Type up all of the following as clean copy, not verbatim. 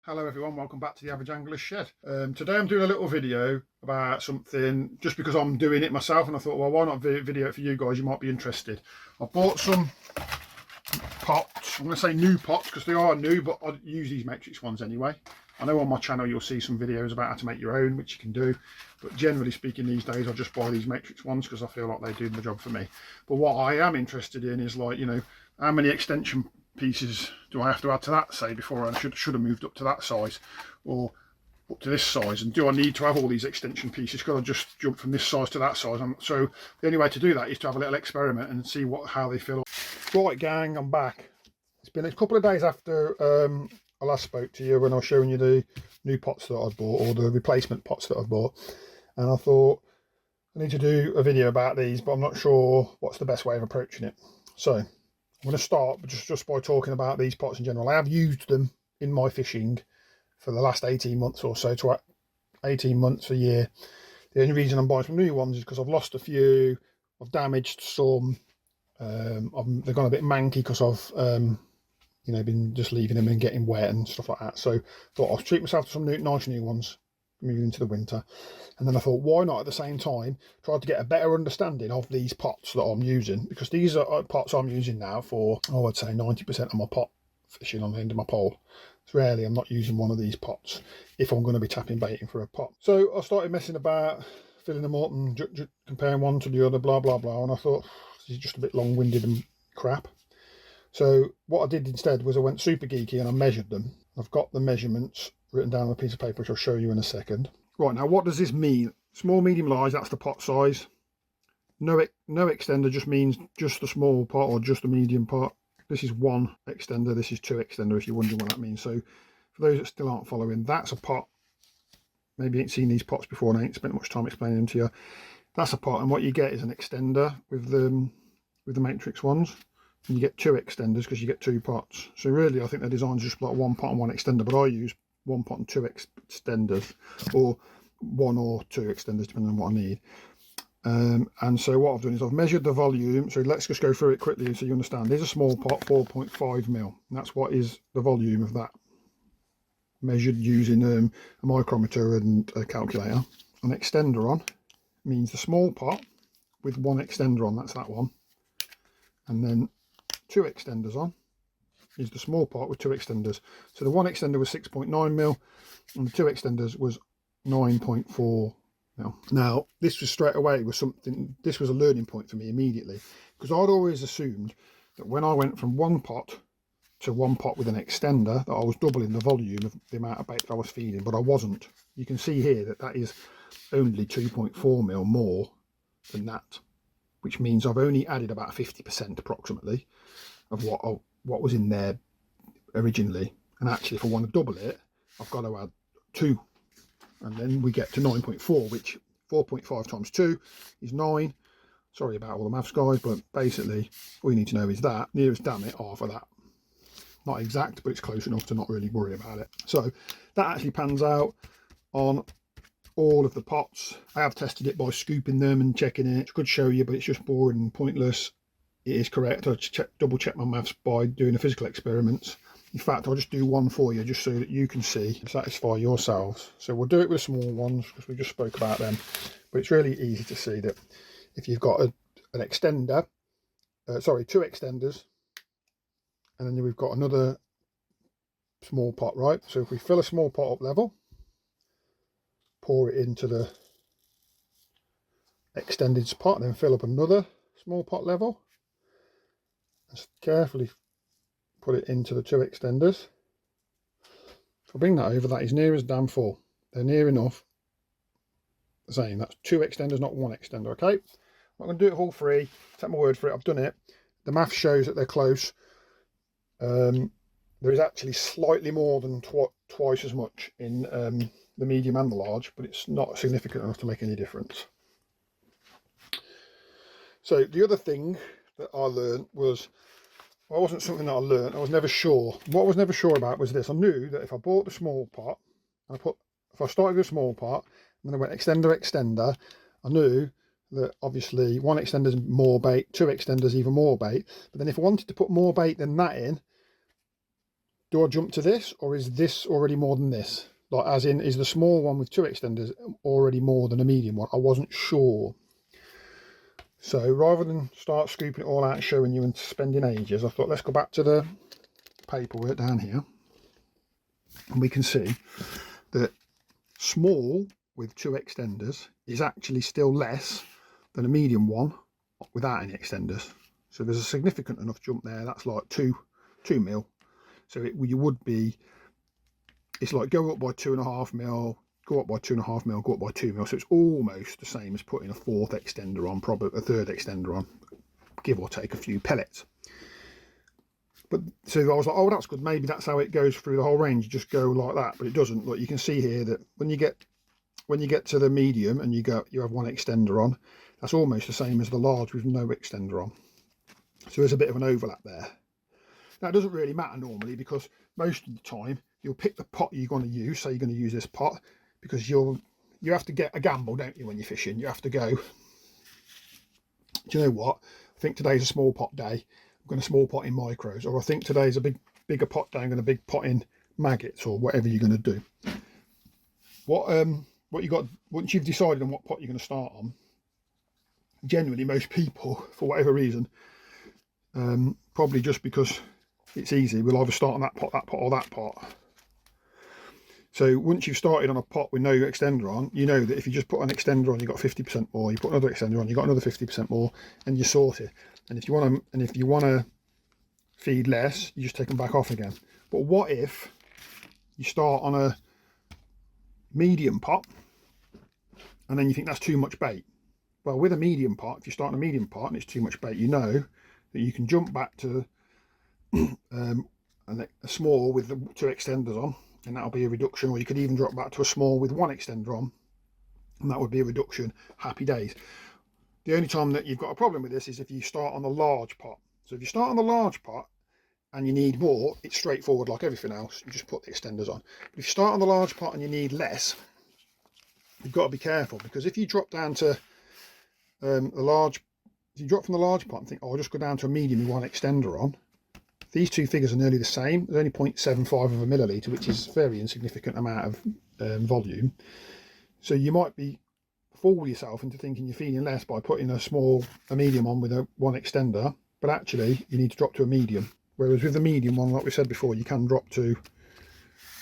Hello everyone, welcome back to the Average Angler's Shed. Today I'm doing a little video about something just because I'm doing it myself, and I thought, well, why not video it for you guys, you might be interested. I bought some pots. I'm going to say new pots because they are new, but I use these Matrix ones anyway. I know on my channel you'll see some videos about how to make your own, which you can do, but generally speaking these days I just buy these Matrix ones because I feel like they do the job for me. But what I am interested in is, like, you know, how many extension pieces do I have to add to that, say, before I should have moved up to that size or up to this size, and do I need to have all these extension pieces? Could I just jump from this size to that size? And so the only way to do that is to have a little experiment and see how they feel. Right gang, I'm back. It's been a couple of days after I last spoke to you when I was showing you the new pots that I'd bought, or the replacement pots that I've bought, and I thought I need to do a video about these, but I'm not sure what's the best way of approaching it. So I'm going to start just by talking about these pots in general. I have used them in my fishing for the last 18 months or so, to 18 months, a year. The only reason I'm buying some new ones is because I've lost a few, I've damaged some, they've gone a bit manky because I've you know, been just leaving them and getting wet and stuff like that. So I thought I'll treat myself to some nice new ones moving into the winter. And then I thought, why not at the same time try to get a better understanding of these pots that I'm using, because these are pots I'm using now for, oh, I'd say 90% of my pot fishing on the end of my pole. It's rarely I'm not using one of these pots if I'm going to be tapping baiting for a pot. So I started messing about, filling them up and comparing one to the other, blah blah blah, and I thought this is just a bit long-winded and crap. So what I did instead was I went super geeky and I measured them. I've got the measurements written down on a piece of paper, which I'll show you in a second. Right, now what does this mean? Small, medium, large, that's the pot size. No extender just means just the small pot or just the medium pot. This is one extender, this is two extender, if you're wondering what that means. So for those that still aren't following, that's a pot. Maybe you ain't seen these pots before and I ain't spent much time explaining them to you. That's a pot, and what you get is an extender with the Matrix ones. And you get two extenders because you get two pots. So really I think the design's just like one pot and one extender, but I use one pot and two extenders, or one or two extenders depending on what I need. And so what I've done is I've measured the volume. So let's just go through it quickly so you understand. There's a small pot, 4.5 mil, and that's what is the volume of that, measured using a micrometer and a calculator. An extender on means the small pot with one extender on, that's that one, and then two extenders on is the small pot with two extenders. So the one extender was 6.9 mil and the two extenders was 9.4 mil. Now this was straight away was something, this was a learning point for me immediately, because I'd always assumed that when I went from one pot to one pot with an extender that I was doubling the volume of the amount of bait that I was feeding, but I wasn't. You can see here that that is only 2.4 mil more than that, which means I've only added about 50% approximately of what was in there originally. And actually if I want to double it, I've got to add 2, and then we get to 9.4, which 4.5 times 2 is 9. Sorry about all the maths guys, but basically all you need to know is that nearest damn it half of that. Not exact, but it's close enough to not really worry about it. So that actually pans out on all of the pots. I have tested it by scooping them and checking it. I could show you, but it's just boring and pointless. It is correct. I double check my maths by doing the physical experiments. In fact, I'll just do one for you just so that you can see and satisfy yourselves. So we'll do it with small ones because we just spoke about them, but it's really easy to see that if you've got an extender, sorry, two extenders, and then we've got another small pot, right? So if we fill a small pot up level, pour it into the extended pot, then fill up another small pot level, and carefully put it into the two extenders. If I bring that over, that is near as damn full. They're near enough. Saying that's two extenders, not one extender. Okay, I'm not going to do it all free. Take my word for it. I've done it. The math shows that they're close. There is actually slightly more than twice as much in the medium and the large, but it's not significant enough to make any difference. So the other thing that I learned was, well, it wasn't something that I learned, I was never sure. What I was never sure about was this. I knew that if I bought the small pot, and if I started with a small pot, and then I went extender, I knew that obviously one extender is more bait, two extenders even more bait, but then if I wanted to put more bait than that in, do I jump to this, or is this already more than this? Like, as in, is the small one with 2 extenders already more than a medium one? I wasn't sure. So rather than start scooping it all out and showing you and spending ages, I thought let's go back to the paperwork down here, and we can see that small with 2 extenders is actually still less than a medium one without any extenders. So there's a significant enough jump there. That's like 2 mil. So you would be, it's like go up by 2.5 mil, go up by 2.5 mil, go up by 2 mil. So it's almost the same as putting a 4th extender on, probably a 3rd extender on, give or take a few pellets. But so I was like, oh, that's good. Maybe that's how it goes through the whole range. You just go like that, but it doesn't. Like you can see here that when you get to the medium and you have 1 extender on, that's almost the same as the large with no extender on. So there's a bit of an overlap there. Now it doesn't really matter normally, because most of the time you'll pick the pot you're going to use. Say you're going to use this pot, because you have to get a gamble, don't you, when you're fishing? You have to go, do you know what? I think today's a small pot day. I'm going to small pot in micros, or I think today's a bigger pot day. I'm going to big pot in maggots, or whatever you're going to do. What you got once you've decided on what pot you're going to start on? Generally, most people, for whatever reason, probably just because it's easy, we'll either start on that pot, or that pot. So once you've started on a pot with no extender on, you know that if you just put an extender on, you've got 50% more. You put another extender on, you've got another 50% more, and you sort it. And if you want to feed less, you just take them back off again. But what if you start on a medium pot, and then you think that's too much bait? Well, with a medium pot, if you start on a medium pot and it's too much bait, you know that you can jump back to a small with the 2 extenders on, and that'll be a reduction. Or you could even drop back to a small with 1 extender on, and that would be a reduction. Happy days. The only time that you've got a problem with this is if you start on the large pot. So if you start on the large pot and you need more, it's straightforward like everything else. You just put the extenders on. But if you start on the large pot and you need less, you've got to be careful, because if you drop down to if you drop from the large pot and think, oh, I'll just go down to a medium with 1 extender on, these two figures are nearly the same. There's only 0.75 of a milliliter, which is a very insignificant amount of volume. So you might be fool yourself into thinking you're feeding less by putting a medium on with a 1 extender, but actually you need to drop to a medium. Whereas with the medium one, like we said before, you can drop to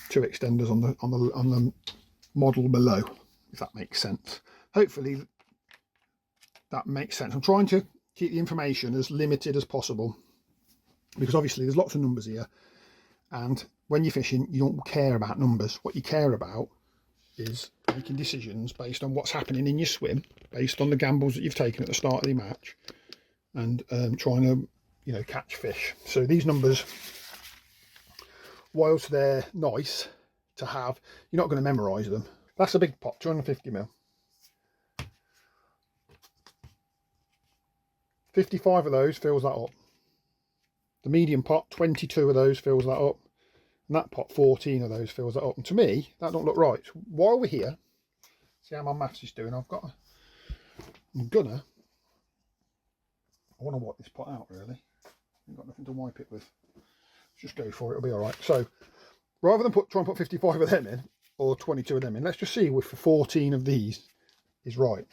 2 extenders on the model below, if that makes sense. Hopefully that makes sense. I'm trying to keep the information as limited as possible, because obviously there's lots of numbers here, and when you're fishing you don't care about numbers. What you care about is making decisions based on what's happening in your swim, based on the gambles that you've taken at the start of the match, and trying to, you know, catch fish. So these numbers, whilst they're nice to have, you're not going to memorize them. That's a big pot, 250 mil. 55 of those fills that up. The medium pot, 22 of those fills that up. And that pot, 14 of those fills that up. And to me, that don't look right. So while we're here, see how my maths is doing. I'm gonna, I want to wipe this pot out, really. I've got nothing to wipe it with. Just go for it, it'll be all right. So rather than try and put 55 of them in, or 22 of them in, let's just see if 14 of these is right.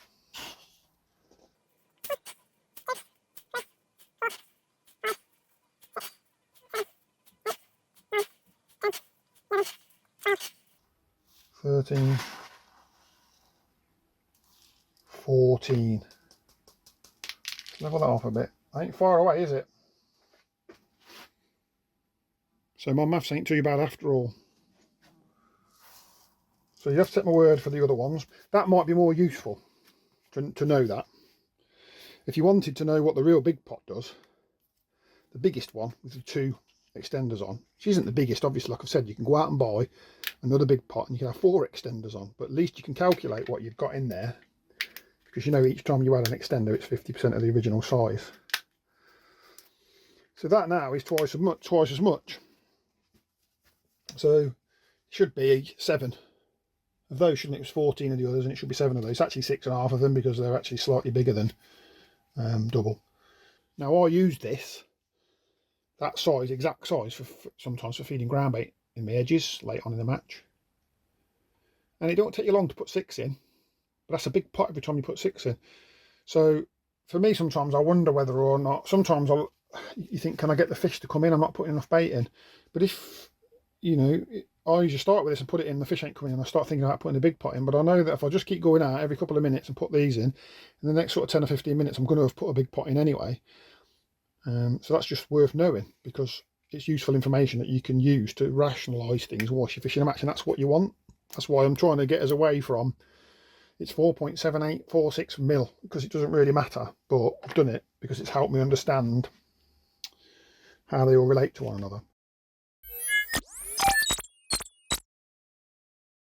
$13, $14. Let's level that off a bit. Ain't far away, is it? So my maths ain't too bad after all. So you have to take my word for the other ones. That might be more useful to know that. If you wanted to know what the real big pot does, the biggest one with the 2 extenders on, which isn't the biggest, obviously, like I've said, you can go out and buy another big pot and you can have 4 extenders on, but at least you can calculate what you've got in there, because you know each time you add an extender it's 50% of the original size. So that now is twice as much. So it should be 7 of those, shouldn't it? It was 14 of the others, and it should be 7 of those. It's actually 6.5 of them, because they're actually slightly bigger than double. Now I use this that size, exact size, for sometimes for feeding ground bait in the edges late on in the match. And it don't take you long to put 6 in, but that's a big pot every time you put 6 in. So for me, sometimes I wonder whether or not, sometimes you think, can I get the fish to come in? I'm not putting enough bait in. But if, you know, I usually start with this and put it in, the fish ain't coming in, I start thinking about putting a big pot in. But I know that if I just keep going out every couple of minutes and put these in the next sort of 10 or 15 minutes, I'm going to have put a big pot in anyway. So that's just worth knowing, because it's useful information that you can use to rationalise things whilst you're fishing a match, and that's what you want. That's why I'm trying to get us away from it's 4.7846 mil, because it doesn't really matter, but I've done it because it's helped me understand how they all relate to one another.